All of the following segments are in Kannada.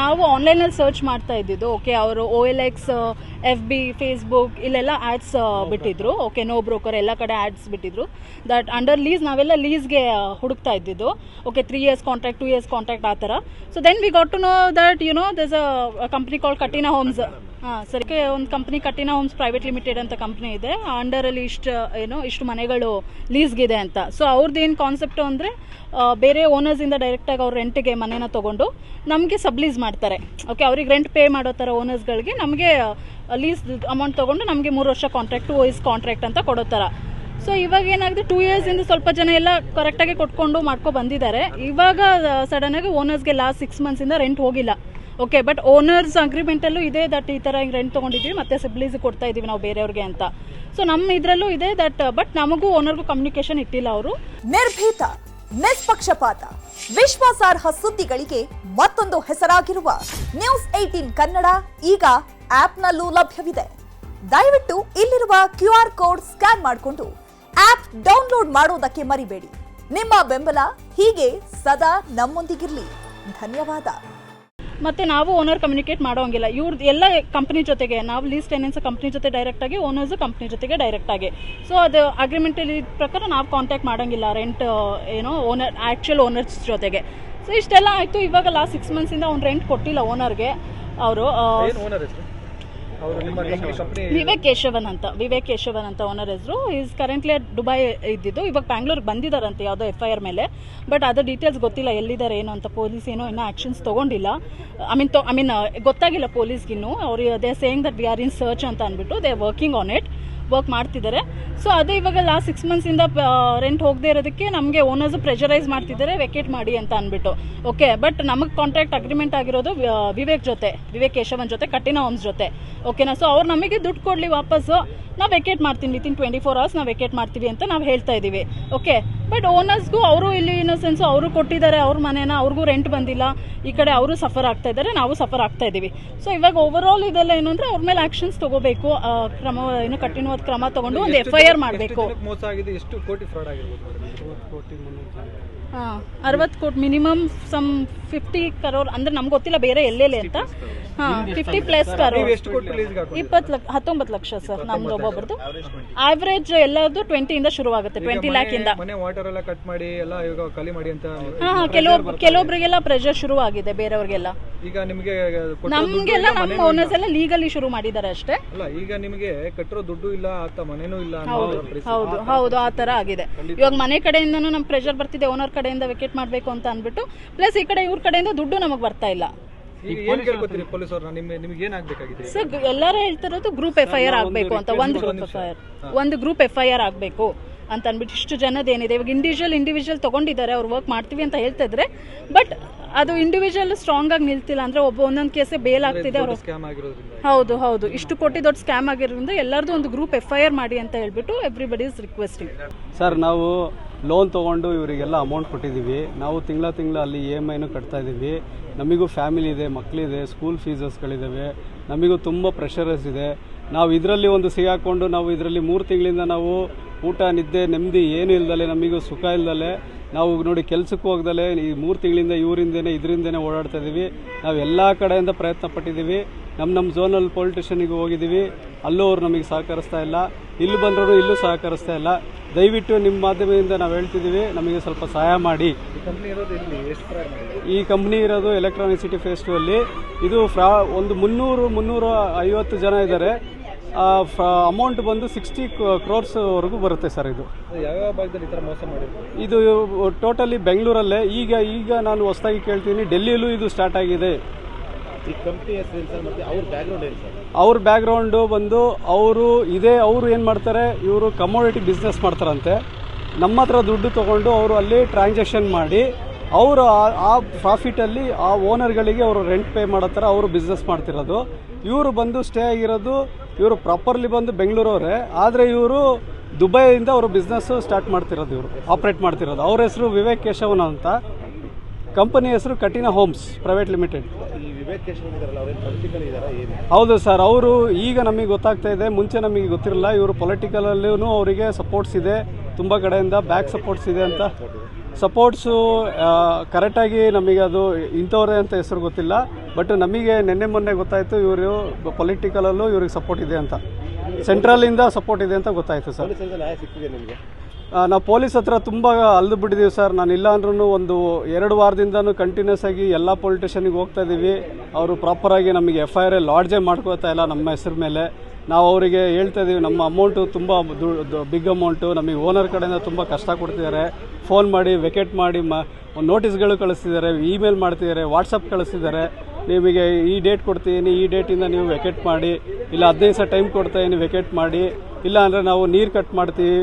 ನಾವು ಆನ್ಲೈನಲ್ಲಿ ಸರ್ಚ್ ಮಾಡ್ತಾ ಇದ್ದಿದ್ದು. ಓಕೆ, ಅವರು OLX, FB, ಫೇಸ್ಬುಕ್ ಇಲ್ಲೆಲ್ಲ ಆ್ಯಡ್ಸ್ ಬಿಟ್ಟಿದ್ರು. ಓಕೆ, ನೋ ಬ್ರೋಕರ್ ಎಲ್ಲ ಕಡೆ ಆ್ಯಡ್ಸ್ ಬಿಟ್ಟಿದ್ರು. ದಟ್ ಅಂಡರ್ ಲೀಸ್ ನಾವೆಲ್ಲ ಲೀಸ್ಗೆ ಹುಡುಕ್ತಾ ಇದ್ದಿದ್ದು. Okay, 3 years contract, 2 years contract ಆ ಥರ. So then we got to know that there's a company called Katina homes. ಸರಿಗೆ ಒಂದು company Katina homes private limited ಅಂತ ಕಂಪ್ನಿ ಇದೆ. ಅಂಡರಲ್ಲಿ ಇಷ್ಟು ಮನೆಗಳು ಲೀಸ್ಗಿದೆ ಅಂತ. ಸೊ ಅವ್ರದ್ದು ಏನು ಕಾನ್ಸೆಪ್ಟು ಅಂದರೆ ಬೇರೆ ಓನರ್ಸಿಂದ ಡೈರೆಕ್ಟಾಗಿ ಅವ್ರು ರೆಂಟಿಗೆ ಮನೇನ ತೊಗೊಂಡು ನಮಗೆ ಸಬ್ಲೀಸ್ ಮಾಡ್ತಾರೆ. ಓಕೆ, ಅವ್ರಿಗೆ ರೆಂಟ್ ಪೇ ಮಾಡೋ ಥರ ಓನರ್ಸ್ಗಳಿಗೆ ನಮಗೆ ಲೀಸ್ ಅಮೌಂಟ್ ತೊಗೊಂಡು ನಮಗೆ 3 ವರ್ಷ ಕಾಂಟ್ರಾಕ್ಟ್, 2 years ಕಾಂಟ್ರಾಕ್ಟ್ ಅಂತ ಕೊಡೋ ಥರ. ಸೊ ಇವಾಗ ಏನಾಗಿದೆ, 2 years ಸ್ವಲ್ಪ ಜನ ಎಲ್ಲ ಕರೆಕ್ಟಾಗಿ ಕೊಟ್ಕೊಂಡು ಮಾಡ್ಕೊ ಬಂದಿದ್ದಾರೆ. ಇವಾಗ ಸಡನ್ನಾಗಿ ಓನರ್ಸ್ಗೆ ಲಾಸ್ಟ್ 6 months ರೆಂಟ್ ಹೋಗಿಲ್ಲ. ಓಕೆ, ಬಟ್ ಓನರ್ಸ್ ಅಗ್ರಿಮೆಂಟಲ್ಲೂ ಇದೆ ದಟ್ ಈ ಥರ ಹಿಂಗೆ ರೆಂಟ್ ತೊಗೊಂಡಿದ್ದೀವಿ ಮತ್ತೆ ಸಬ್ಲೀಸ್ ಕೊಡ್ತಾ ಇದ್ದೀವಿ ನಾವು ಬೇರೆಯವ್ರಿಗೆ ಅಂತ. ಸೊ ನಮ್ಮ ಇದರಲ್ಲೂ ಇದೆ ದಟ್, ಬಟ್ ನಮಗೂ ಓನರ್ಗೂ ಕಮ್ಯುನಿಕೇಶನ್ ಇಟ್ಟಿಲ್ಲ ಅವರು. ನಿರ್ಭೀತ, ನಿಷ್ಪಕ್ಷಪಾತ, ವಿಶ್ವಾಸಾರ್ಹ ಸುದ್ದಿಗಳಿಗೆ ಮತ್ತೊಂದು ಹೆಸರಾಗಿರುವ ನ್ಯೂಸ್ 18 ಕನ್ನಡ ಈಗ ಆಪ್ನಲ್ಲೂ ಲಭ್ಯವಿದೆ. ದಯವಿಟ್ಟು ಇಲ್ಲಿರುವ QR ಕೋಡ್ ಸ್ಕ್ಯಾನ್ ಮಾಡಿಕೊಂಡು ಆಪ್ ಡೌನ್ಲೋಡ್ ಮಾಡೋದಕ್ಕೆ ಮರಿಬೇಡಿ. ನಿಮ್ಮ ಬೆಂಬಲ ಹೀಗೆ ಸದಾ ನಮ್ಮೊಂದಿಗಿರಲಿ. ಧನ್ಯವಾದ. ಮತ್ತು ನಾವು ಓನರ್ ಕಮ್ಯುನಿಕೇಟ್ ಮಾಡೋಂಗಿಲ್ಲ. ಇವ್ರದ್ದು ಎಲ್ಲ ಕಂಪ್ನಿ ಜೊತೆಗೆ, ನಾವು ಲೀಸ್ ಟೆನೆನ್ಸ್ ಕಂಪ್ನಿ ಜೊತೆ ಡೈರೆಕ್ಟಾಗಿ, ಓನರ್ಸು ಕಂಪ್ನಿ ಜೊತೆಗೆ ಡೈರೆಕ್ಟಾಗಿ. ಸೊ ಅದು ಅಗ್ರಿಮೆಂಟಲ್ಲಿ ಪ್ರಕಾರ ನಾವು ಕಾಂಟ್ಯಾಕ್ಟ್ ಮಾಡೋಂಗಿಲ್ಲ ರೆಂಟ್ ಓನರ್ ಆ್ಯಕ್ಚುಯಲ್ ಓನರ್ಸ್ ಜೊತೆಗೆ. ಸೊ ಇಷ್ಟೆಲ್ಲ ಆಯಿತು. ಇವಾಗ ಲಾಸ್ಟ್ 6 months ಅವ್ನು ರೆಂಟ್ ಕೊಟ್ಟಿಲ್ಲ ಓನರ್ಗೆ. ಅವರು ವಿವೇಕ್ ಕೇಶವನ್ ಅಂತ ಓನರ್ ಹೆಸರು. ಈಸ್ ಕರೆಂಟ್ಲಿ ದುಬೈ ಇದ್ದಿದ್ದು. ಇವಾಗ ಬ್ಯಾಂಗ್ಳೂರ್ಗೆ ಬಂದಿದ್ದಾರಂತೆ ಯಾವುದೋ FIR ಮೇಲೆ. ಬಟ್ ಅದರ ಡೀಟೇಲ್ಸ್ ಗೊತ್ತಿಲ್ಲ, ಎಲ್ಲಿದ್ದಾರೆ ಏನು ಅಂತ. ಪೊಲೀಸ್ ಏನೋ ಇನ್ನೂ ಆ್ಯಕ್ಷನ್ಸ್ ತೊಗೊಂಡಿಲ್ಲ. ಐ ಮೀನ್ ಗೊತ್ತಾಗಿಲ್ಲ ಪೊಲೀಸ್ಗಿನ್ನೂ. ಅವ್ರು they saying that we are in search ಅಂತ ಅಂದ್ಬಿಟ್ಟು they working on it, work ಮಾಡ್ತಿದ್ದಾರೆ. ಸೊ ಅದೇ ಇವಾಗ ಲಾಸ್ಟ್ 6 months ರೆಂಟ್ ಹೋಗದೆ ಇರೋದಕ್ಕೆ ನಮಗೆ ಓನರ್ಸು ಪ್ರೆಷರೈಸ್ ಮಾಡ್ತಿದ್ದಾರೆ ವೆಕೇಟ್ ಮಾಡಿ ಅಂತ ಅಂದ್ಬಿಟ್ಟು. ಓಕೆ, ಬಟ್ ನಮಗೆ ಕಾಂಟ್ರಾಕ್ಟ್ ಅಗ್ರಿಮೆಂಟ್ ಆಗಿರೋದು ವಿವೇಕ್ ಕೇಶವನ್ ಜೊತೆ, ಕಟಿನಾ ಹೋಮ್ಸ್ ಜೊತೆ. ಓಕೆನಾ? ಸೊ ಅವ್ರು ನಮಗೆ ದುಡ್ಡು ಕೊಡಲಿ ವಾಪಸ್ಸು, ನಾವು ವೆಕೇಟ್ ಮಾಡ್ತೀನಿ ವಿತಿನ್ 24 hours ನಾವು ವೆಕೇಟ್ ಮಾಡ್ತೀವಿ ಅಂತ ನಾವು ಹೇಳ್ತಾ ಇದ್ದೀವಿ. ಓಕೆ, ಬಟ್ ಓನರ್ಸ್ಗೂ ಅವರು ಇಲ್ಲಿ ಇನ್ನೊಸೆನ್ಸು ಅವರು ಕೊಟ್ಟಿದ್ದಾರೆ ಅವ್ರ ಮನೇನ, ಅವ್ರಿಗೂ ರೆಂಟ್ ಬಂದಿಲ್ಲ. ಈ ಕಡೆ ಅವರು ಸಫರ್ ಆಗ್ತಾ ಇದ್ದಾರೆ, ನಾವು ಸಫರ್ ಆಗ್ತಾ ಇದ್ದೀವಿ. ಸೊ ಇವಾಗ ಓವರ್ ಆಲ್ ಇದೆಲ್ಲ ಏನು ಅಂದರೆ ಅವ್ರ ಮೇಲೆ ಆಕ್ಷನ್ಸ್ ತಗೋಬೇಕು, ಕಠಿಣವಾದ ಕ್ರಮ ತಗೊಂಡು ಒಂದು FIR ಮಾಡಬೇಕು. 60 ಕೋಟಿ ಮಿನಿಮಮ್, ಸಮ್ 50 crore ಅಂದ್ರೆ ನಮ್ಗೆ ಗೊತ್ತಿಲ್ಲ ಬೇರೆ ಎಲ್ಲೆಲ್ಲಿ ಅಂತ. 50+ crore, 19 ಲಕ್ಷ ಸರ್ ನಮ್ದು ಒಬ್ಬೊಬ್ರದ್ದು. ಆವ್ರೇಜ್ ಎಲ್ಲದು 20 ಶುರುವಾಗುತ್ತೆ, 20 lakh ಇಂದ. ಕೆಲವೊಬ್ರಿಗೆಲ್ಲ ಪ್ರೆಷರ್ ಶುರು ಆಗಿದೆ, ಬೇರೆಯವ್ರಿಗೆಲ್ಲ. ನಮ್ಗೆಲ್ಲ ನಮ್ಮ ಓನರ್ಸ್ ಎಲ್ಲ ಲೀಗಲಿ ಶುರು ಮಾಡಿದ್ದಾರೆ ಅಷ್ಟೇ. ಈಗ ನಿಮಗೆ ಕಟ್ಟಿರೋ ದುಡ್ಡು ಇಲ್ಲ, ಮನೇನೂ ಇಲ್ಲ. ಹೌದು, ಆ ತರ ಆಗಿದೆ. ಇವಾಗ ಮನೆ ಕಡೆಯಿಂದನೂ ನಮ್ಗೆ ಪ್ರೆಷರ್ ಬರ್ತಿದೆ, ಓನರ್ ಕಡೆಯಿಂದ ವೆಕೇಟ್ ಮಾಡ್ಬೇಕು ಅಂತ ಅಂದ್ಬಿಟ್ಟು. ಪ್ಲಸ್ ಈ ಕಡೆ ಇವ್ರ ಕಡೆಯಿಂದ ದುಡ್ಡು ನಮಗೆ ಬರ್ತಾ ಇಲ್ಲ. ಸರ್ ಎಲ್ಲರೂ ಹೇಳ್ತಿರೋದು ಗ್ರೂಪ್ FIR ಆಗಬೇಕು ಅಂತ. ಒಂದು ಗ್ರೂಪ್ FIR ಆಗಬೇಕು ಅಂತ ಅಂದ್ಬಿಟ್ಟು ಇಷ್ಟು ಜನದೇನಿದೆ. ಇವಾಗ ಇಂಡಿವಿಜುವಲ್ ತಗೊಂಡಿದ್ದಾರೆ, ಅವ್ರು ವರ್ಕ್ ಮಾಡ್ತೀವಿ ಅಂತ ಹೇಳ್ತಾ ಇದ್ರೆ. ಬಟ್ ಅದು ಇಂಡಿವಿಜುವಲ್ ಸ್ಟ್ರಾಂಗ್ ಆಗಿ ನಿಲ್ತಿಲ್ಲ ಅಂದ್ರೆ ಒಂದೊಂದು ಕೇಸೇ ಬೇಲ್ ಆಗ್ತಿದೆ. ಅವರು ಹೌದು ಇಷ್ಟು ಕೋಟಿ ದೊಡ್ಡ ಸ್ಕ್ಯಾಮ್ ಆಗಿರೋದ್ರಿಂದ ಎಲ್ಲರದು ಒಂದು ಗ್ರೂಪ್ FIR ಮಾಡಿ ಅಂತ ಹೇಳ್ಬಿಟ್ಟು ಎವ್ರಿಬಡಿ ಇಸ್ ರಿಕ್ವೆಸ್ಟಿಂಗ್. ಸರ್, ನಾವು ಲೋನ್ ತೊಗೊಂಡು ಇವರಿಗೆಲ್ಲ ಅಮೌಂಟ್ ಕೊಟ್ಟಿದ್ದೀವಿ. ನಾವು ತಿಂಗಳ ಅಲ್ಲಿ EMIನೂ ಕಟ್ತಾ ಇದ್ದೀವಿ. ನಮಗೂ ಫ್ಯಾಮಿಲಿ ಇದೆ, ಮಕ್ಕಳಿದೆ, ಸ್ಕೂಲ್ ಫೀಸಸ್ಗಳಿದ್ದಾವೆ. ನಮಗೂ ತುಂಬ ಪ್ರೆಷರಸ್ ಇದೆ. ನಾವು ಇದರಲ್ಲಿ ಒಂದು ಸಿಗಾಕೊಂಡು ನಾವು ಇದರಲ್ಲಿ 3 ತಿಂಗಳಿಂದ ನಾವು ಊಟ, ನಿದ್ದೆ, ನೆಮ್ಮದಿ ಏನು ಇಲ್ದಲೆ, ನಮಗೂ ಸುಖ ಇಲ್ದಲೆ, ನಾವು ನೋಡಿ ಕೆಲಸಕ್ಕೆ ಹೋಗ್ದಲೆ ಈ 3 ತಿಂಗಳಿಂದ ಇದರಿಂದನೇ ಓಡಾಡ್ತಾ ಇದ್ದೀವಿ. ನಾವು ಎಲ್ಲ ಕಡೆಯಿಂದ ಪ್ರಯತ್ನ ಪಟ್ಟಿದ್ದೀವಿ. ನಮ್ಮ ಝೋನಲ್ಲಿ ಪೊಲಿಟಿಷಿಯನ್ಗೆ ಹೋಗಿದ್ದೀವಿ, ಅಲ್ಲೂ ಅವ್ರು ನಮಗೆ ಸಹಕರಿಸ್ತಾ ಇಲ್ಲ. ಇಲ್ಲಿ ಬಂದರೂ ಇಲ್ಲೂ ಸಹಕರಿಸ್ತಾ ಇಲ್ಲ. ದಯವಿಟ್ಟು ನಿಮ್ಮ ಮಾಧ್ಯಮದಿಂದ ನಾವು ಹೇಳ್ತಿದ್ದೀವಿ, ನಮಗೆ ಸ್ವಲ್ಪ ಸಹಾಯ ಮಾಡಿ. ಈ ಕಂಪ್ನಿ ಇರೋದು ಎಲೆಕ್ಟ್ರಾನಿಕ್ ಸಿಟಿ ಫೇಸ್ 2 ಅಲ್ಲಿ. ಇದು ಒಂದು 350 ಜನ ಇದ್ದಾರೆ. ಅಮೌಂಟ್ ಬಂದು 60 crores ವರೆಗೂ ಬರುತ್ತೆ ಸರ್. ಇದು ಟೋಟಲಿ ಬೆಂಗಳೂರಲ್ಲೇ. ಈಗ ನಾನು ಹೊಸದಾಗಿ ಕೇಳ್ತೀನಿ, ಡೆಲ್ಲಿಯಲ್ಲೂ ಇದು ಸ್ಟಾರ್ಟ್ ಆಗಿದೆ. ಅವ್ರ ಬ್ಯಾಕ್ಗ್ರೌಂಡು ಬಂದು ಅವರು ಏನು ಮಾಡ್ತಾರೆ, ಇವರು ಕಮೋಡಿಟಿ ಬಿಸ್ನೆಸ್ ಮಾಡ್ತಾರಂತೆ. ನಮ್ಮ ಹತ್ರ ದುಡ್ಡು ತೊಗೊಂಡು ಅವರು ಅಲ್ಲಿ ಟ್ರಾನ್ಸಾಕ್ಷನ್ ಮಾಡಿ ಅವರು ಆ ಪ್ರಾಫಿಟಲ್ಲಿ ಆ ಓನರ್ಗಳಿಗೆ ಅವರು ರೆಂಟ್ ಪೇ ಮಾಡೋ ಥರ ಅವರು ಬಿಸ್ನೆಸ್ ಮಾಡ್ತಿರೋದು. ಇವರು ಬಂದು ಸ್ಟೇ ಆಗಿರೋದು, ಇವರು ಪ್ರಾಪರ್ಲಿ ಬಂದು ಬೆಂಗಳೂರವರೇ, ಆದರೆ ಇವರು ದುಬೈಯಿಂದ ಅವರು ಬಿಸ್ನೆಸ್ ಸ್ಟಾರ್ಟ್ ಮಾಡ್ತಿರೋದು, ಇವರು ಆಪ್ರೇಟ್ ಮಾಡ್ತಿರೋದು. ಅವ್ರ ಹೆಸರು ವಿವೇಕ್ ಕೇಶವನ್ ಅಂತ. ಕಂಪನಿ ಹೆಸರು ಕಟಿನಾ ಹೋಮ್ಸ್ ಪ್ರೈವೇಟ್ ಲಿಮಿಟೆಡ್. ಹೌದು ಸರ್, ಅವರು ಈಗ ನಮಗೆ ಗೊತ್ತಾಗ್ತಾ ಇದೆ, ಮುಂಚೆ ನಮಗೆ ಗೊತ್ತಿರಲಿಲ್ಲ. ಇವರು ಪೊಲಿಟಿಕಲಲ್ಲೂ ಅವರಿಗೆ ಸಪೋರ್ಟ್ಸ್ ಇದೆ, ತುಂಬ ಕಡೆಯಿಂದ ಬ್ಯಾಕ್ ಸಪೋರ್ಟ್ಸ್ ಇದೆ ಅಂತ. ಸಪೋರ್ಟ್ಸು ಕರೆಕ್ಟಾಗಿ ನಮಗೆ ಅದು ಇಂಥವ್ರೆ ಅಂತ ಹೆಸರು ಗೊತ್ತಿಲ್ಲ. ಬಟ್ ನಮಗೆ ನಿನ್ನೆ ಮೊನ್ನೆ ಗೊತ್ತಾಯಿತು ಇವರು ಪೊಲಿಟಿಕಲಲ್ಲೂ ಇವ್ರಿಗೆ ಸಪೋರ್ಟ್ ಇದೆ ಅಂತ, ಸೆಂಟ್ರಲಿಂದ ಸಪೋರ್ಟ್ ಇದೆ ಅಂತ ಗೊತ್ತಾಯಿತು ಸರ್. ನಾವು ಪೊಲೀಸ್ ಹತ್ರ ತುಂಬ ಅಲ್ದು ಬಿಟ್ಟಿದ್ದೀವಿ ಸರ್. ನಾನು ಇಲ್ಲ ಅಂದ್ರೂ ಒಂದು 2 ವಾರದಿಂದನೂ ಕಂಟಿನ್ಯೂಸ್ ಆಗಿ ಎಲ್ಲ ಪೊಲಿಟಿಷನ್ಗೆ ಹೋಗ್ತಾ ಇದ್ದೀವಿ. ಅವರು ಪ್ರಾಪರಾಗಿ ನಮಗೆ FIR ಲಾಡ್ಜೇ ಮಾಡ್ಕೋತಾ ಇಲ್ಲ ನಮ್ಮ ಹೆಸರು ಮೇಲೆ. ನಾವು ಅವರಿಗೆ ಹೇಳ್ತಾ ಇದ್ದೀವಿ, ನಮ್ಮ ಅಮೌಂಟು ತುಂಬ ಬಿಗ್ ಅಮೌಂಟು, ನಮಗೆ ಓನರ್ ಕಡೆಯಿಂದ ತುಂಬ ಕಷ್ಟ ಕೊಡ್ತಿದ್ದಾರೆ. ಫೋನ್ ಮಾಡಿ ವೆಕೆಟ್ ಮಾಡಿ ನೋಟಿಸ್ಗಳು ಕಳಿಸ್ತಿದ್ದಾರೆ, ಇಮೇಲ್ ಮಾಡ್ತಿದ್ದಾರೆ, ವಾಟ್ಸಪ್ ಕಳಿಸ್ತಿದ್ದಾರೆ. ನಿಮಗೆ ಈ ಡೇಟ್ ಕೊಡ್ತೀನಿ, ಈ ಡೇಟಿಂದ ನೀವು ವೆಕೆಟ್ ಮಾಡಿ, ಇಲ್ಲ 15 ದಿವಸ ಟೈಮ್ ಕೊಡ್ತಾಯಿದ್ದೀನಿ ವೆಕೆಟ್ ಮಾಡಿ, ಇಲ್ಲ ಅಂದರೆ ನಾವು ನೀರು ಕಟ್ ಮಾಡ್ತೀವಿ,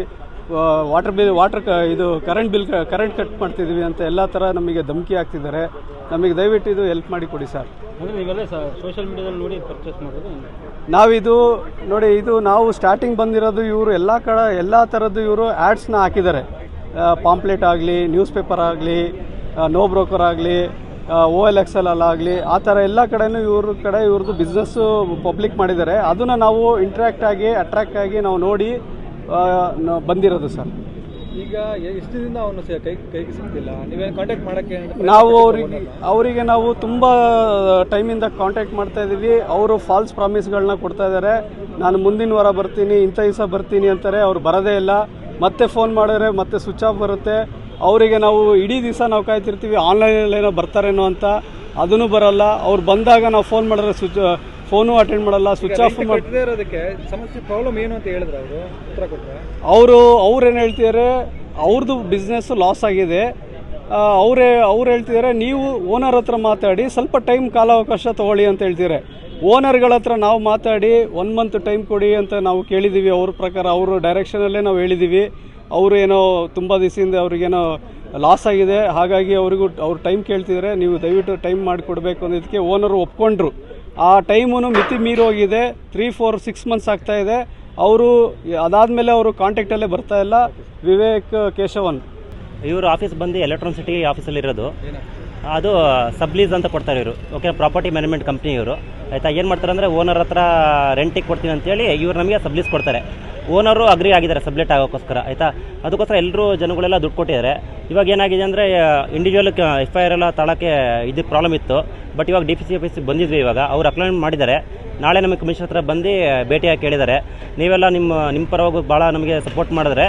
ಇದು ಕರೆಂಟ್ ಕಟ್ ಮಾಡ್ತಿದ್ದೀವಿ ಅಂತ ಎಲ್ಲ ಥರ ನಮಗೆ ಧಮಕಿ ಹಾಕ್ತಿದ್ದಾರೆ. ನಮಗೆ ದಯವಿಟ್ಟು ಇದು ಹೆಲ್ಪ್ ಮಾಡಿ ಕೊಡಿ ಸರ್. ನೀವೆಲ್ಲ ಸೋಷಿಯಲ್ ಮೀಡಿಯಾದಲ್ಲಿ ನೋಡಿ ಪರ್ಚೇಸ್ ಮಾಡೋದು? ನಾವಿದು ನೋಡಿ, ಇದು ನಾವು ಸ್ಟಾರ್ಟಿಂಗ್ ಬಂದಿರೋದು ಇವರು ಎಲ್ಲ ಥರದ್ದು ಇವರು ಆ್ಯಡ್ಸ್ನ ಹಾಕಿದ್ದಾರೆ. ಪಾಂಪ್ಲೆಟ್ ಆಗಲಿ, ನ್ಯೂಸ್ ಪೇಪರ್ ಆಗಲಿ, ನೋ ಬ್ರೋಕರ್ ಆಗಲಿ, OLXL ಆಗಲಿ, ಆ ಥರ ಎಲ್ಲ ಕಡೆನೂ ಇವ್ರದ್ದು ಬಿಸ್ನೆಸ್ಸು ಪಬ್ಲಿಕ್ ಮಾಡಿದ್ದಾರೆ. ಅದನ್ನು ನಾವು ಅಟ್ರಾಕ್ಟ್ ಆಗಿ ನಾವು ನೋಡಿ ಬಂದಿರೋದು ಸರ್. ಈಗ ಎಷ್ಟು ದಿನ ಅವನು ಕೈಗೆ ಸಿಗ್ತಿಲ್ಲ, ನೀವೇನು ಕಾಂಟ್ಯಾಕ್ಟ್ ಮಾಡೋಕ್ಕೆ? ನಾವು ಅವರಿಗೆ ನಾವು ತುಂಬ ಟೈಮಿಂದ ಕಾಂಟ್ಯಾಕ್ಟ್ ಮಾಡ್ತಾ ಇದ್ದೀವಿ. ಅವರು ಫಾಲ್ಸ್ ಪ್ರಾಮಿಸ್ಗಳನ್ನ ಕೊಡ್ತಾ ಇದ್ದಾರೆ. ನಾನು ಮುಂದಿನ ವಾರ ಬರ್ತೀನಿ, ಇಂಥ ದಿವಸ ಬರ್ತೀನಿ ಅಂತಾರೆ, ಅವ್ರು ಬರೋದೇ ಇಲ್ಲ. ಮತ್ತೆ ಫೋನ್ ಮಾಡಿದ್ರೆ ಮತ್ತೆ ಸ್ವಿಚ್ ಆಫ್ ಬರುತ್ತೆ. ಅವರಿಗೆ ನಾವು ಇಡೀ ದಿವಸ ನಾವು ಕಾಯ್ತಿರ್ತೀವಿ, ಆನ್ಲೈನಲ್ಲಿ ಏನೋ ಬರ್ತಾರೇನೋ ಅಂತ, ಅದನ್ನು ಬರಲ್ಲ. ಅವ್ರು ಬಂದಾಗ ನಾವು ಫೋನ್ ಮಾಡಿದ್ರೆ ಫೋನು ಅಟೆಂಡ್ ಮಾಡಲ್ಲ, ಸ್ವಿಚ್ ಆಫ್ ಮಾಡದೇ ಇರೋದಕ್ಕೆ ಸಮಸ್ಯೆ ಪ್ರಾಬ್ಲಮ್ ಏನು ಅಂತ ಹೇಳಿದ್ರೆ ಅವರು ಉತ್ತರ ಕೊಟ್ಟರೆ ಅವ್ರೇನು ಹೇಳ್ತಿದ್ದಾರೆ, ಅವ್ರದ್ದು ಬಿಸ್ನೆಸ್ಸು ಲಾಸ್ ಆಗಿದೆ. ಅವ್ರು ಹೇಳ್ತಿದ್ದಾರೆ, ನೀವು ಓನರ್ ಹತ್ರ ಮಾತಾಡಿ ಸ್ವಲ್ಪ ಟೈಮ್ ಕಾಲಾವಕಾಶ ತೊಗೊಳ್ಳಿ ಅಂತ ಹೇಳ್ತಿದ್ದಾರೆ. ಓನರ್ಗಳ ಹತ್ರ ನಾವು ಮಾತಾಡಿ 1 ಮಂತ್ ಟೈಮ್ ಕೊಡಿ ಅಂತ ನಾವು ಕೇಳಿದ್ದೀವಿ. ಅವ್ರ ಪ್ರಕಾರ ಅವರು ಡೈರೆಕ್ಷನಲ್ಲೇ ನಾವು ಹೇಳಿದ್ದೀವಿ. ಅವರು ಏನೋ ತುಂಬ ದಿವಸದಿಂದ ಅವ್ರಿಗೇನೋ ಲಾಸ್ ಆಗಿದೆ, ಹಾಗಾಗಿ ಅವ್ರು ಟೈಮ್ ಕೇಳ್ತಿದ್ದಾರೆ. ನೀವು ದಯವಿಟ್ಟು ಟೈಮ್ ಮಾಡಿಕೊಡ್ಬೇಕು ಅನ್ನೋದಕ್ಕೆ ಓನರು ಒಪ್ಕೊಂಡ್ರು. ಆ ಟೈಮೂ ಮಿತಿ ಮೀರೋಗಿದೆ. 3, 4, 6 ಮಂತ್ಸ್ ಆಗ್ತಾಯಿದೆ. ಅವರು ಅದಾದಮೇಲೆ ಅವರು ಕಾಂಟ್ಯಾಕ್ಟಲ್ಲೇ ಬರ್ತಾ ಇಲ್ಲ. ವಿವೇಕ್ ಕೇಶವನ್ ಇವರು ಆಫೀಸ್ ಬಂದು ಎಲೆಕ್ಟ್ರಾನಿಕ್ ಸಿಟಿ ಆಫೀಸಲ್ಲಿರೋದು. ಅದು ಸಬ್ಲೀಸ್ ಅಂತ ಕೊಡ್ತಾರೆ ಇವರು. ಓಕೆ, ಪ್ರಾಪರ್ಟಿ ಮ್ಯಾನೇಜ್ಮೆಂಟ್ ಕಂಪ್ನಿ ಇವರು. ಆಯಿತಾ, ಏನು ಮಾಡ್ತಾರೆ ಅಂದರೆ ಓನರ್ ಹತ್ರ ರೆಂಟಿಗೆ ಕೊಡ್ತೀನಿ ಅಂತೇಳಿ ಇವ್ರು ನಮಗೆ ಸಬ್ಲೀಸ್ ಕೊಡ್ತಾರೆ. ಓನರು ಅಗ್ರಿ ಆಗಿದ್ದಾರೆ ಸಬ್ಲೆಟ್ ಆಗೋಕ್ಕೋಸ್ಕರ. ಆಯಿತಾ, ಅದಕ್ಕೋಸ್ಕರ ಎಲ್ಲರೂ ಜನಗಳೆಲ್ಲ ದುಡ್ಡು ಕೊಟ್ಟಿದ್ದಾರೆ. ಇವಾಗ ಏನಾಗಿದೆ ಅಂದರೆ ಇಂಡಿವಿಜುವಲ್ FIR ಎಲ್ಲ ತಳಕ್ಕೆ ಇದು ಪ್ರಾಬ್ಲಮ್ ಇತ್ತು. ಬಟ್ ಇವಾಗ DPC ಆಫೀಸಿಗೆ ಬಂದಿದ್ವಿ. ಇವಾಗ ಅವ್ರು ಅಪ್ಲಾಯ್ಮೆಂಟ್ ಮಾಡಿದ್ದಾರೆ. ನಾಳೆ ನಮಗೆ ಕಮಿಷನ್ ಹತ್ರ ಬಂದು ಭೇಟಿಯಾಗಿ ಕೇಳಿದ್ದಾರೆ, ನೀವೆಲ್ಲ ನಿಮ್ಮ ಪರವಾಗಿ ಭಾಳ ನಮಗೆ ಸಪೋರ್ಟ್ ಮಾಡಿದ್ರೆ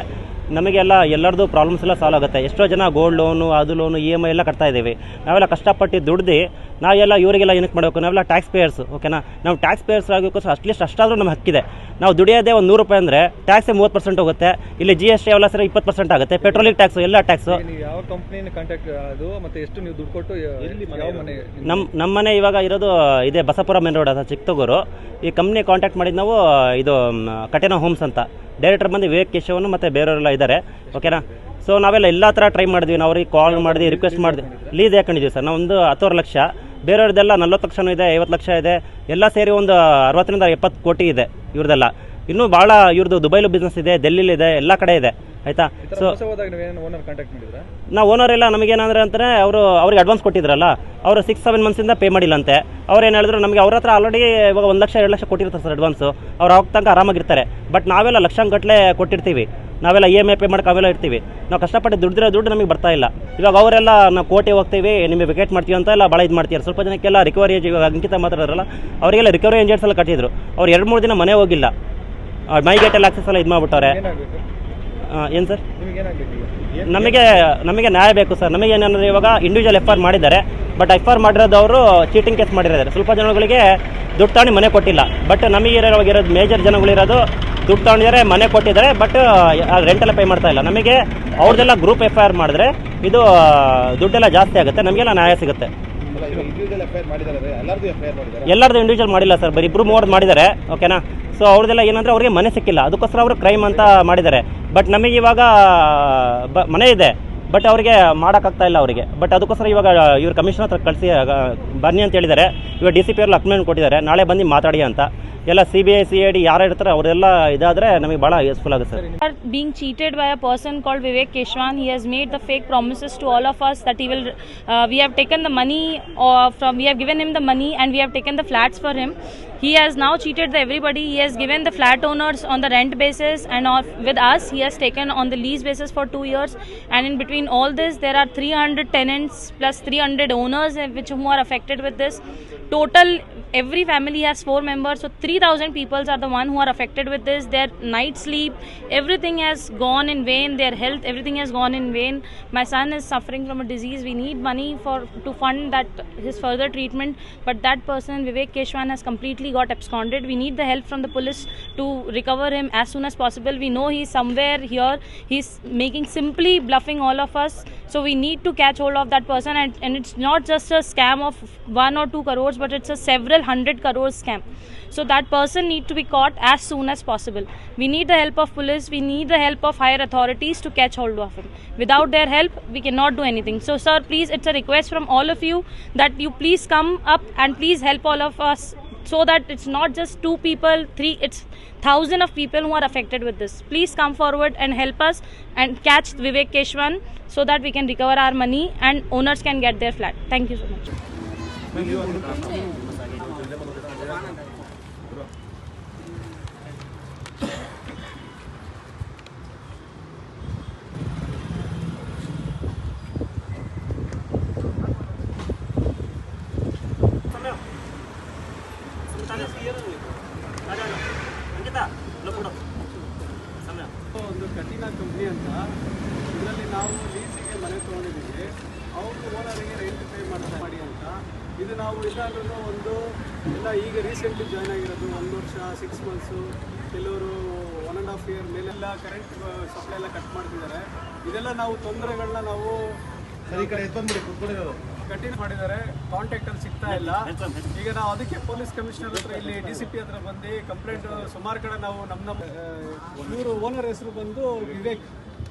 ನಮಗೆಲ್ಲ ಎಲ್ಲರದ್ದು ಪ್ರಾಬ್ಲಮ್ಸ್ ಎಲ್ಲ ಸಾಲ್ವ್ ಆಗುತ್ತೆ. ಎಷ್ಟೋ ಜನ ಗೋಲ್ಡ್ ಲೋನು, ಅದು ಲೋನು, EMI ಎಲ್ಲ ಕಟ್ತಾ ಇದ್ದೀವಿ. ನಾವೆಲ್ಲ ಕಷ್ಟಪಟ್ಟು ದುಡ್ದು ನಾವೆಲ್ಲ ಇವರಿಗೆಲ್ಲ ಏನಕ್ಕೆ ಮಾಡಬೇಕು? ನಾವೆಲ್ಲ ಟ್ಯಾಕ್ಸ್ ಪೇಯರ್ಸು. ಓಕೆನಾ, ನಾವು ಟ್ಯಾಕ್ಸ್ ಪೇಯರ್ಸ್ ಆಗೋಕ್ಕೋಸ್ಕರ ಅಟ್ಲೀಸ್ಟ್ ಅಷ್ಟಾದರೂ ನಮ್ಗೆ ಹಕ್ಕಿದೆ. ನಾವು ದುಡಿಯೋದೇ ಒಂದು 100 ರೂಪಾಯಿ ಅಂದರೆ ಟ್ಯಾಕ್ಸೇ 30% ಹೋಗುತ್ತೆ. ಇಲ್ಲಿ GST ಎಲ್ಲ ಸರಿ 20% ಆಗುತ್ತೆ. ಪೆಟ್ರೋಲಿಗೆ ಟ್ಯಾಕ್ಸು, ಎಲ್ಲ ಟ್ಯಾಕ್ಸು. ಯಾವ ಕಂಪ್ನಿನ ಕಾಂಟ್ಯಾಕ್ಟ್ ಅದು ಮತ್ತೆ ಎಷ್ಟು ನೀವು ದುಡ್ಡು ಕೊಟ್ಟು ಯಾವ ಮನೆ? ನಮ್ಮ ಮನೆ ಇವಾಗ ಇರೋದು ಇದೆ ಬಸಪುರ ಮೇನ್ ರೋಡ್ ಅಂತ ಚಿಕ್ಕತೂರು. ಈ ಕಂಪ್ನಿ ಕಾಂಟ್ಯಾಕ್ಟ್ ಮಾಡಿದ್ದು ನಾವು ಇದು ಕಟೆನಾ ಹೋಮ್ಸ್ ಅಂತ. ಡೈರೆಕ್ಟರ್ ಬಂದು ವಿವೇಕ್ ಕೇಶವನ್ ಮತ್ತು ಬೇರೆಯವರೆಲ್ಲ ಇದ್ದಾರೆ. ಓಕೆನಾ, ಸೊ ನಾವೆಲ್ಲ ಎಲ್ಲ ಥರ ಟ್ರೈ ಮಾಡಿದ್ವಿ. ನಾವು ಅವ್ರಿಗೆ ಕಾಲ್ ಮಾಡಿದ್ವಿ, ರಿಕ್ವೆಸ್ಟ್ ಮಾಡಿದ್ವಿ. ಲೀಸ್ ಹಾಕೊಂಡಿದ್ವಿ ಸರ್. ನಾವು ಒಂದು 10 ಲಕ್ಷ, ಬೇರೆಯವ್ರದ್ದೆಲ್ಲ 40 ಲಕ್ಷನೂ ಇದೆ, 50 ಲಕ್ಷ ಇದೆ. ಎಲ್ಲ ಸೇರಿ ಒಂದು 60ರಿಂದ 70 ಕೋಟಿ ಇದೆ ಇವ್ರದ್ದೆಲ್ಲ. ಇನ್ನೂ ಭಾಳ ಇವ್ರದ್ದು ದುಬೈಲು ಬಿಸ್ನೆಸ್ ಇದೆ, ಡೆಲ್ಲಿಲಿದೆ, ಎಲ್ಲ ಕಡೆ ಇದೆ. ಆಯಿತಾ, ಸೊ ನಾವು ಓನರ್ ಎಲ್ಲ ನಮಗೇನಂದ್ರೆ ಅಂತಾನೆ ಅವ್ರಿಗೆ ಅಡ್ವಾನ್ಸ್ ಕೊಟ್ಟಿದ್ರಲ್ಲ, ಅವರು 6-7 ಮಂತ್ಸಿಂದ ಪೇ ಮಾಡಿಲ್ಲಂತೆ. ಅವ್ರು ಏನು ಹೇಳಿದ್ರು, ನಮಗೆ ಅವ್ರ ಹತ್ರ ಆಲ್ರೆಡಿ ಇವಾಗ 1 ಲಕ್ಷ 2 ಲಕ್ಷ ಕೊಟ್ಟಿರ್ತಾರೆ ಸರ್ ಅಡ್ವಾನ್ಸು. ಅವ್ರು ಹೋಗಿ ತನಕ ಆರಾಮಾಗಿರ್ತಾರೆ. ಬಟ್ ನಾವೆಲ್ಲ ಲಕ್ಷಾಂಗಟ್ಟಲೆ ಕೊಟ್ಟಿರ್ತೀವಿ. ನಾವೆಲ್ಲ EMI ಪೇ ಮಾಡೋಕೆ ಅವೆಲ್ಲ ಇರ್ತೀವಿ. ನಾವು ಕಷ್ಟಪಟ್ಟು ದುಡ್ಡು ನಮಗೆ ಬರ್ತಾ ಇಲ್ಲ. ಇವಾಗ ಅವರೆಲ್ಲ ನಾವು ಕೋರ್ಟಿಗೆ ಹೋಗ್ತೀವಿ, ನಿಮಗೆ ವೆಕೇಟ್ ಮಾಡ್ತೀವಿ ಅಂತ ಎಲ್ಲ ಭಾಳ ಇದು ಮಾಡ್ತೀವಿ. ಸ್ವಲ್ಪ ಜನಕ್ಕೆಲ್ಲ ರಿಕವರಿ ಏಜ್, ಇವಾಗ ಅಂಕಿತ ಮಾತಾಡೋರಲ್ಲ, ಅವರಿಗೆಲ್ಲ ರಿಕವರಿ ಏಜೆಂಟ್ಸ್ ಎಲ್ಲ ಕಟ್ಟಿದ್ರು. ಅವ್ರು 2-3 ದಿನ ಮನೆ ಹೋಗಿಲ್ಲ. ಮೈಗೇಟೆಲ್ಲ ಆಕ್ಸೆಸ್ ಎಲ್ಲ ಇದು ಮಾಡಿಬಿಟ್ಟವ್ರೆ. ಏನು ಸರ್, ನಮಗೆ ನ್ಯಾಯ ಬೇಕು ಸರ್. ನಮಗೆ ಏನಂದರೆ ಇವಾಗ ಇಂಡಿವಿಜುವಲ್ FIR ಮಾಡಿದ್ದಾರೆ. ಬಟ್ FIR ಮಾಡಿರೋದು ಅವರು ಚೀಟಿಂಗ್ ಕೇಸ್ ಮಾಡಿದ್ದಾರೆ. ಸ್ವಲ್ಪ ಜನಗಳಿಗೆ ದುಡ್ಡು ತಗೊಂಡು ಮನೆ ಕೊಟ್ಟಿಲ್ಲ. ಬಟ್ ನಮಗೆ ಇರೋದು ಮೇಜರ್ ಜನಗಳಿರೋದು ದುಡ್ಡು ತಗೊಂಡಿದ್ದಾರೆ, ಮನೆ ಕೊಟ್ಟಿದ್ದಾರೆ. ಬಟ್ ರೆಂಟೆಲ್ಲ ಪೇ ಮಾಡ್ತಾ ಇಲ್ಲ. ನಮಗೆ ಅವ್ರದ್ದೆಲ್ಲ ಗ್ರೂಪ್ FIR ಮಾಡಿದ್ರೆ ಇದು ದುಡ್ಡೆಲ್ಲ ಜಾಸ್ತಿ ಆಗುತ್ತೆ, ನಮಗೆಲ್ಲ ನ್ಯಾಯ ಸಿಗುತ್ತೆ. ಎಲ್ಲರದು ಇಂಡಿವಿಜುವಲ್ ಮಾಡಿಲ್ಲ ಸರ್, ಬರೀ 2-3 ಮಾಡಿದ್ದಾರೆ. ಓಕೆನಾ, ಸೊ ಅವ್ರದ್ದೆಲ್ಲ ಏನಂದರೆ ಅವ್ರಿಗೆ ಮನೆ ಸಿಕ್ಕಿಲ್ಲ, ಅದಕ್ಕೋಸ್ಕರ ಅವರು ಕ್ರೈಮ್ ಅಂತ ಮಾಡಿದ್ದಾರೆ. ಬಟ್ ನಮಗೆ ಇವಾಗ ಮನೆ ಇದೆ, ಬಟ್ ಅವ್ರಿಗೆ ಮಾಡೋಕ್ಕಾಗ್ತಾ ಇಲ್ಲ ಅವರಿಗೆ. ಬಟ್ ಅದಕ್ಕೋಸ್ಕರ ಇವಾಗ ಇವ್ರು ಕಮಿಷನ್ ಹತ್ರ ಕಳಿಸಿ ಬನ್ನಿ ಅಂತ ಹೇಳಿದ್ದಾರೆ. ಇವಾಗ DCP ಅವ್ರು ಅಕ್ಮೆಂಟ್ ಕೊಟ್ಟಿದ್ದಾರೆ, ನಾಳೆ ಬಂದು ಮಾತಾಡಿ ಅಂತ. ಎಲ್ಲ CBI CID ಯಾರು ಇರ್ತಾರೆ ಅವರೆಲ್ಲ ಇದಾದರೆ ನಮಗೆ ಭಾಳ ಯೂಸ್ಫುಲ್ ಆಗುತ್ತೆ sir. Are being cheated by a person called Vivek Keshwan. He has made the fake promises to all of us that he will. We have taken the money we have given him the money and we have taken the flats for him. He has now cheated everybody. He has given the flat owners on the rent basis, and with us he has taken on the lease basis for 2 years. And in between all this, there are 300 tenants plus 300 owners who are affected with this. Total, every family has 4 members, so 3,000 people are the one who are affected with this. Their night sleep, everything has gone in vain. Their health, everything has gone in vain. My son is suffering from a disease. We need money to fund that his further treatment. But that person, Vivek Keshwan, has completely got absconded. We need the help from the police to recover him as soon as possible. We know he's somewhere here. He's simply bluffing all of us. So we need to catch hold of that person, and it's not just a scam of 1 or 2 crores, but it's a several 100 crores scam. So that person need to be caught as soon as possible. We need the help of police. We need the help of higher authorities to catch hold of him. Without their help, we cannot do anything. So sir, please, it's a request from all of you that you please come up and please help all of us, so that it's not just 2 people, 3, it's 1,000 of people who are affected with this. Please come forward and help us and catch Vivek Keshwan so that we can recover our money and owners can get their flat. Thank you so much. ಒಂದು ಕಠಿಣ ಕಂಪ್ನಿ ಅಂತ, ಇದರಲ್ಲಿ ನಾವು ಲೀಸಿಗೆ ಮನೆ ತೊಗೊಂಡಿದ್ದೀವಿ. ಅವರು ಓನರಿಗೆ ರೆಂಟ್ ಪೇ ಮಾಡಿ ಅಂತ. ಇದು ನಾವು ಇಲ್ಲಾಂದ್ರೂ ಎಲ್ಲ ಈಗ ರೀಸೆಂಟ್ಲಿ ಜಾಯ್ನ್ ಆಗಿರೋದು 1 ವರ್ಷ 6 ಮಂತ್ಸು, ಕೆಲವರು 1.5 year ಮೇಲೆಲ್ಲ ಕರೆಂಟ್ ಸಪ್ಲೈ ಎಲ್ಲ ಕಟ್ ಮಾಡ್ತಿದ್ದಾರೆ. ಇದೆಲ್ಲ ನಾವು ತೊಂದರೆಗಳನ್ನ ನಾವು ಕಠಿಣ ಮಾಡಿದ್ದಾರೆ. ಕಾಂಟ್ಯಾಕ್ಟಲ್ಲಿ ಸಿಗ್ತಾ ಇಲ್ಲ. ಈಗ ನಾವು ಅದಕ್ಕೆ ಪೊಲೀಸ್ ಕಮಿಷನರ್ ಹತ್ರ, ಇಲ್ಲಿ DCP ಹತ್ರ ಬಂದು ಕಂಪ್ಲೇಂಟ್ ಸುಮಾರು ಕಡೆ ನಾವು ನಮ್ಮ ಇವರು ಓನರ್ ಹೆಸರು ಬಂದು ವಿವೇಕ್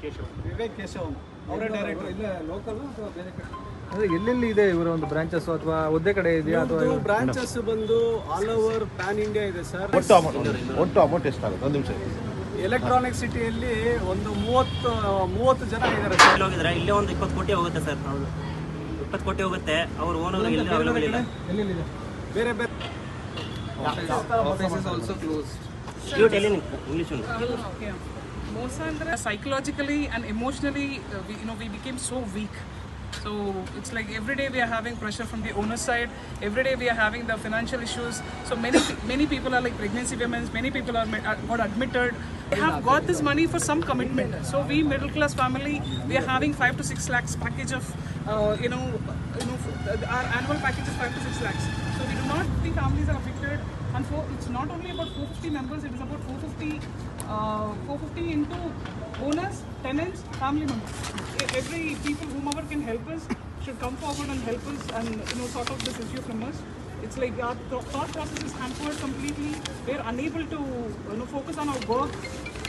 ಕೇಶವ್, ಅವರೇ ಡೈರೆಕ್ಟರ್. ಇಲ್ಲ ಲೋಕಲ್ ಅಥವಾ ಬೇರೆ ಕಡೆ ಅಂದರೆ ಎಲ್ಲೆಲ್ಲಿ ಇದೆ ಇವರ ಒಂದು ಬ್ರಾಂಚಸ್, ಅಥವಾ ಒಂದೇ ಕಡೆ ಇದೆಯಾ ಅಥವಾ ಬ್ರಾಂಚಸ್ ಬಂದು ಆಲ್ ಓವರ್ ಪ್ಯಾನ್ ಇಂಡಿಯಾ ಇದೆ ಸರ್. ಒಟ್ಟು ಅಮೌಂಟ್ ಎಷ್ಟಾಗುತ್ತೆ? ಒಂದು ನಿಮಿಷ. ಎಲೆಕ್ಟ್ರಾನಿಕ್ ಸಿಟಿಯಲ್ಲಿ ಒಂದು 30 ಜನ ಇದ್ದಾರೆ ಸರ್. ಹೋಗಿದ್ರೆ ಇಲ್ಲೇ ಒಂದು 20 ಕೋಟಿ ಹೋಗುತ್ತೆ ಸರ್. ಹೌದು, 20 ಕೋಟಿ ಹೋಗುತ್ತೆ. ಅವ್ರ ಓನರ್ ಇಲ್ಲಿ ಅವೈಲೇಬಲ್ ಇಲ್ಲ. ಎಲ್ಲೆಲ್ಲಿದೆ? ಬೇರೆ ಬೇರೆ Office is also closed. You tell in English only. Yeah. Mostly psychologically and emotionally, we became so weak. So it's like every day we are having pressure from the owner side. Every day we are having the financial issues. So many people are like pregnancy women. Many people are got admitted. They have got this money for some commitment. So we middle class family, we are having 5 to 6 lakhs package of our annual package is 5 to 6 lakhs. So we do not think families are affected. And it's not only about 450 members. It is about 450 into owners, tenants, family members. Every people, whomever can help us, should come forward and help us and sort out this issue from us. It's like our thought process is hampered completely. We're unable to focus on our work.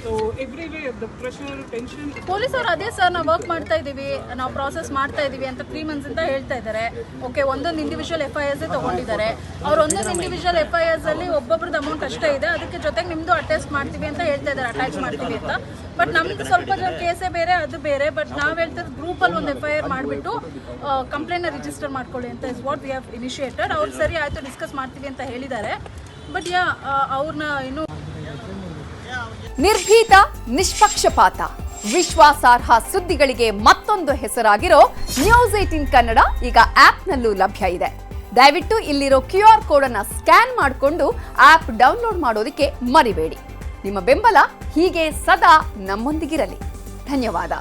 So every way the pressure, tension. Police ಅವರು ಅದೇ ಸರ್, ನಾವು ವರ್ಕ್ ಮಾಡ್ತಾ ಇದ್ದೀವಿ, ನಾವು ಪ್ರಾಸೆಸ್ ಮಾಡ್ತಾ ಇದ್ದೀವಿ ಅಂತ 3 months ಇಂದ ಹೇಳ್ತಾ ಇದ್ದಾರೆ. ಓಕೆ, ಒಂದೊಂದು ಇಂಡಿವಿಜುವಲ್ FIRs ತಗೊಂಡಿದ್ದಾರೆ. ಅವ್ರು ಒಂದೊಂದು ಇಂಡಿವಿಜುವಲ್ FIRs ಅಲ್ಲಿ ಒಬ್ಬೊಬ್ರದ್ದು ಅಮೌಂಟ್ ಅಷ್ಟೇ ಇದೆ. ಅದಕ್ಕೆ ಜೊತೆಗೆ ನಿಮ್ಮದು ಅಟೆಸ್ಟ್ ಮಾಡ್ತೀವಿ ಅಂತ ಹೇಳ್ತಾ ಇದ್ದಾರೆ, ಅಟ್ಯಾಚ್ ಮಾಡ್ತೀವಿ ಅಂತ. ಬಟ್ ನಮ್ದು ಸ್ವಲ್ಪ ಕೇಸೇ ಬೇರೆ, ಅದು ಬೇರೆ. ಬಟ್ ನಾವು ಹೇಳ್ತಿರೋದು ಗ್ರೂಪಲ್ಲಿ ಒಂದು FIR ಮಾಡಿಬಿಟ್ಟು ಕಂಪ್ಲೇಂಟ್ನ ರಿಜಿಸ್ಟರ್ ಮಾಡ್ಕೊಳ್ಳಿ ಅಂತ is what we have initiated. ಅವ್ರು ಸರಿ ಆಯಿತು, ಡಿಸ್ಕಸ್ ಮಾಡ್ತೀವಿ ಅಂತ ಹೇಳಿದ್ದಾರೆ. ಬಟ್ ಅವ್ರನ್ನ ಇನ್ನೂ ನಿರ್ಭೀತ, ನಿಷ್ಪಕ್ಷಪಾತ, ವಿಶ್ವಾಸಾರ್ಹ ಸುದ್ದಿಗಳಿಗೆ ಮತ್ತೊಂದು ಹೆಸರಾಗಿರೋ ನ್ಯೂಸ್ 18 ಕನ್ನಡ ಈಗ ಆಪ್ನಲ್ಲೂ ಲಭ್ಯ ಇದೆ. ದಯವಿಟ್ಟು ಇಲ್ಲಿರೋ QR ಕೋಡ್ ಅನ್ನು ಸ್ಕ್ಯಾನ್ ಮಾಡಿಕೊಂಡು ಆಪ್ ಡೌನ್ಲೋಡ್ ಮಾಡೋದಕ್ಕೆ ಮರಿಬೇಡಿ. ನಿಮ್ಮ ಬೆಂಬಲ ಹೀಗೆ ಸದಾ ನಮ್ಮೊಂದಿಗಿರಲಿ. ಧನ್ಯವಾದ.